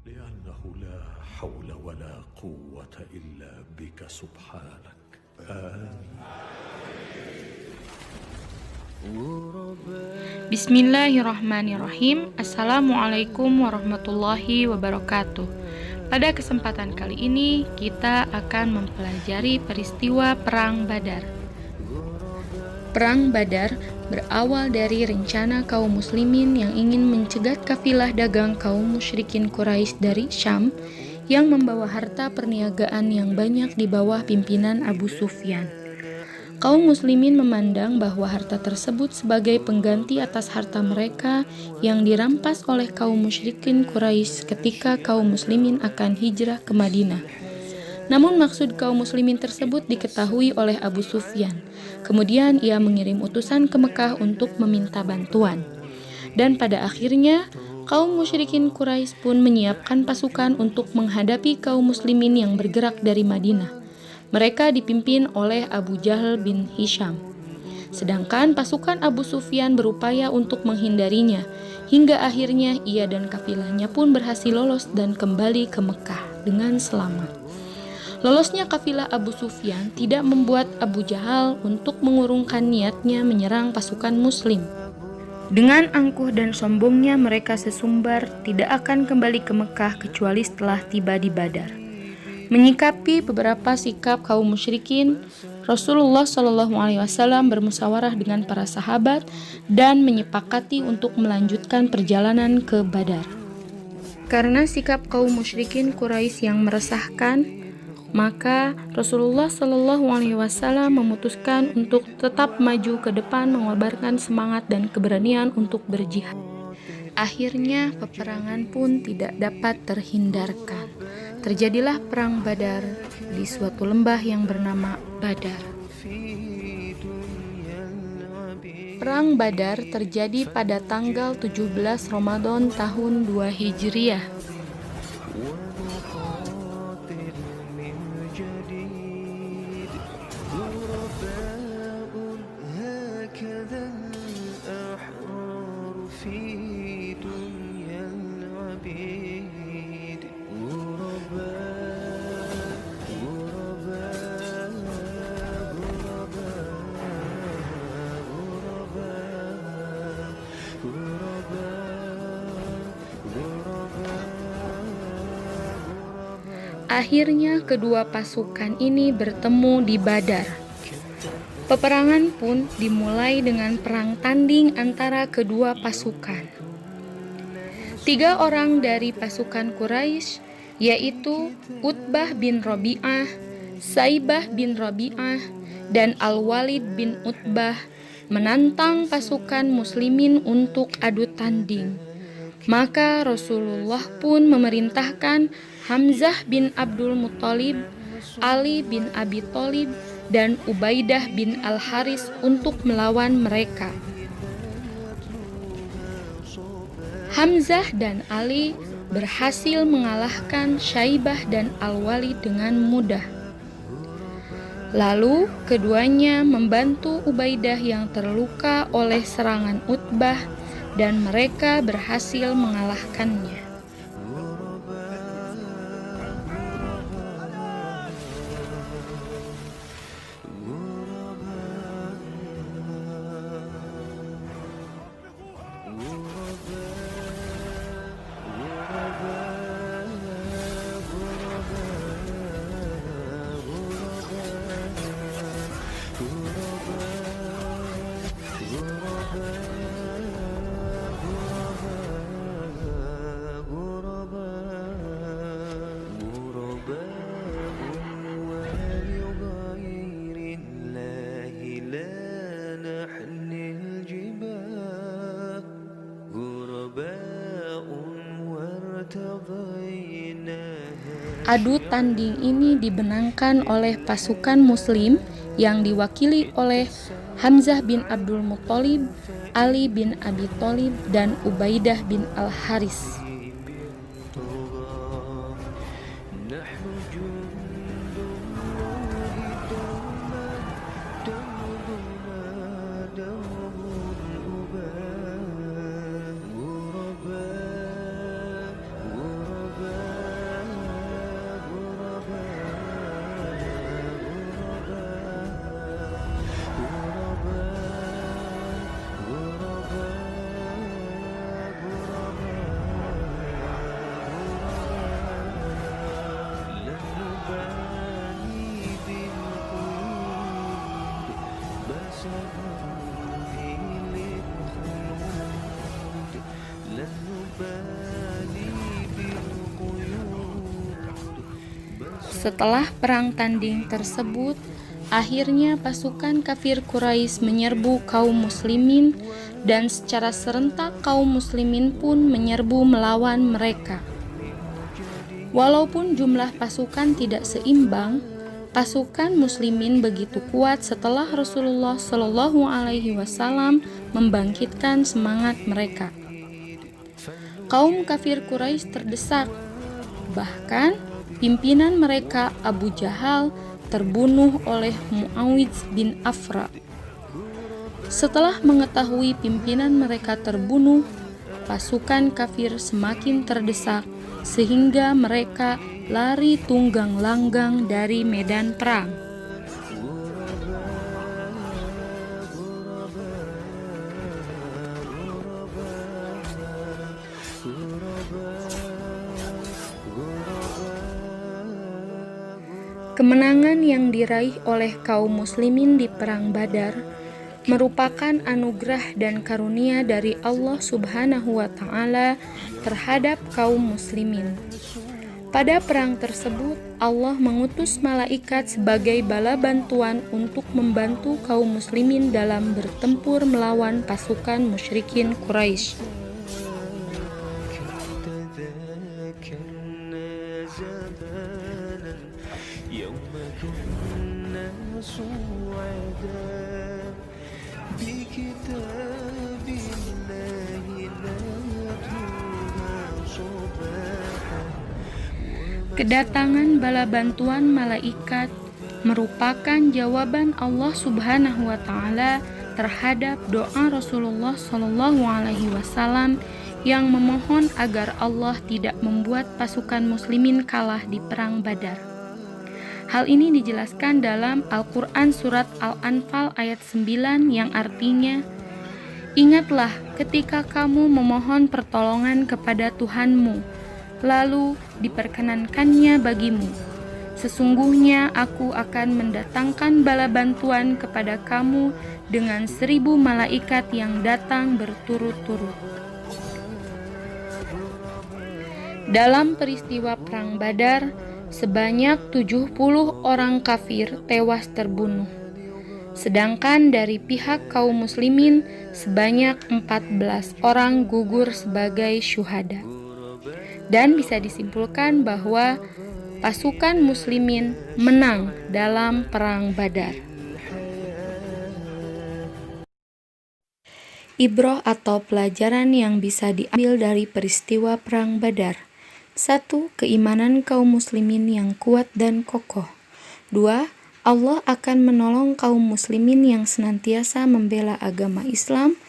لأنه لا حول ولا قوة إلا بك سبحانك. Bismillahirrahmanirrahim. Assalamualaikum warahmatullahi wabarakatuh. Pada kesempatan kali ini kita akan mempelajari peristiwa Perang Badar. Perang Badar berawal dari rencana kaum muslimin yang ingin mencegat kafilah dagang kaum musyrikin Quraisy dari Syam yang membawa harta perniagaan yang banyak di bawah pimpinan Abu Sufyan. Kaum muslimin memandang bahwa harta tersebut sebagai pengganti atas harta mereka yang dirampas oleh kaum musyrikin Quraisy ketika kaum muslimin akan hijrah ke Madinah. Namun maksud kaum muslimin tersebut diketahui oleh Abu Sufyan. Kemudian ia mengirim utusan ke Mekah untuk meminta bantuan. Dan pada akhirnya kaum musyrikin Quraisy pun menyiapkan pasukan untuk menghadapi kaum muslimin yang bergerak dari Madinah. Mereka dipimpin oleh Abu Jahal bin Hisham. Sedangkan pasukan Abu Sufyan berupaya untuk menghindarinya, hingga akhirnya ia dan kafilahnya pun berhasil lolos dan kembali ke Mekah dengan selamat. Lolosnya kafilah Abu Sufyan tidak membuat Abu Jahal untuk mengurungkan niatnya menyerang pasukan muslim. Dengan angkuh dan sombongnya mereka sesumbar tidak akan kembali ke Mekah kecuali setelah tiba di Badar. Menyikapi beberapa sikap kaum musyrikin, Rasulullah SAW bermusyawarah dengan para sahabat dan menyepakati untuk melanjutkan perjalanan ke Badar. Karena sikap kaum musyrikin Quraisy yang meresahkan, maka Rasulullah SAW memutuskan untuk tetap maju ke depan mengobarkan semangat dan keberanian untuk berjihad. Akhirnya peperangan pun tidak dapat terhindarkan. Terjadilah perang Badar di suatu lembah yang bernama Badar. Perang Badar terjadi pada tanggal 17 Ramadan tahun 2 Hijriah. Akhirnya kedua pasukan ini bertemu di Badar. Peperangan pun dimulai dengan perang tanding antara kedua pasukan. 3 orang dari pasukan Quraisy, yaitu Utbah bin Rabi'ah, Saibah bin Rabi'ah, dan Al-Walid bin Utbah, menantang pasukan muslimin untuk adu tanding. Maka Rasulullah pun memerintahkan Hamzah bin Abdul Muthalib, Ali bin Abi Thalib, dan Ubaidah bin Al-Haris untuk melawan mereka. Hamzah dan Ali berhasil mengalahkan Syaibah dan Al-Walid dengan mudah. Lalu keduanya membantu Ubaidah yang terluka oleh serangan Utbah dan mereka berhasil mengalahkannya. Adu tanding ini dibenangkan oleh pasukan muslim yang diwakili oleh Hamzah bin Abdul Muthalib, Ali bin Abi Thalib, dan Ubaidah bin Al-Haris. Setelah perang tanding tersebut, akhirnya pasukan kafir Quraisy menyerbu kaum muslimin dan secara serentak kaum muslimin pun menyerbu melawan mereka. Walaupun jumlah pasukan tidak seimbang, pasukan muslimin begitu kuat setelah Rasulullah Shallallahu Alaihi Wasallam membangkitkan semangat mereka. Kaum kafir Quraisy terdesak, bahkan pimpinan mereka Abu Jahal terbunuh oleh Muawidz bin Afra. Setelah mengetahui pimpinan mereka terbunuh, pasukan kafir semakin terdesak sehingga mereka lari tunggang langgang dari medan perang. Kemenangan yang diraih oleh kaum muslimin di Perang Badar merupakan anugerah dan karunia dari Allah Subhanahu wa Ta'ala terhadap kaum muslimin. Pada perang tersebut, Allah mengutus malaikat sebagai bala bantuan untuk membantu kaum muslimin dalam bertempur melawan pasukan musyrikin Quraisy. Kedatangan bala bantuan malaikat merupakan jawaban Allah Subhanahu wa Ta'ala terhadap doa Rasulullah Shallallahu Alaihi Wasallam yang memohon agar Allah tidak membuat pasukan muslimin kalah di Perang Badar. Hal ini dijelaskan dalam Al-Quran Surat Al-Anfal ayat 9 yang artinya, "Ingatlah ketika kamu memohon pertolongan kepada Tuhanmu, lalu diperkenankannya bagimu. Sesungguhnya aku akan mendatangkan bala bantuan kepada kamu dengan 1000 malaikat yang datang berturut-turut." Dalam peristiwa Perang Badar, sebanyak 70 orang kafir tewas terbunuh. Sedangkan dari pihak kaum muslimin, sebanyak 14 orang gugur sebagai syuhada. Dan bisa disimpulkan bahwa pasukan muslimin menang dalam Perang Badar. Ibrah atau pelajaran yang bisa diambil dari peristiwa Perang Badar. 1. Keimanan kaum muslimin yang kuat dan kokoh. 2. Allah akan menolong kaum muslimin yang senantiasa membela agama Islam.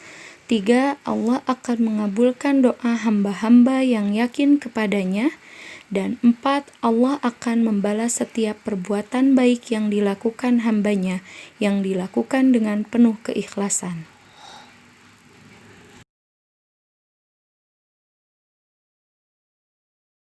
3. Allah akan mengabulkan doa hamba-hamba yang yakin kepadanya. Dan 4. Allah akan membalas setiap perbuatan baik yang dilakukan hambanya, yang dilakukan dengan penuh keikhlasan.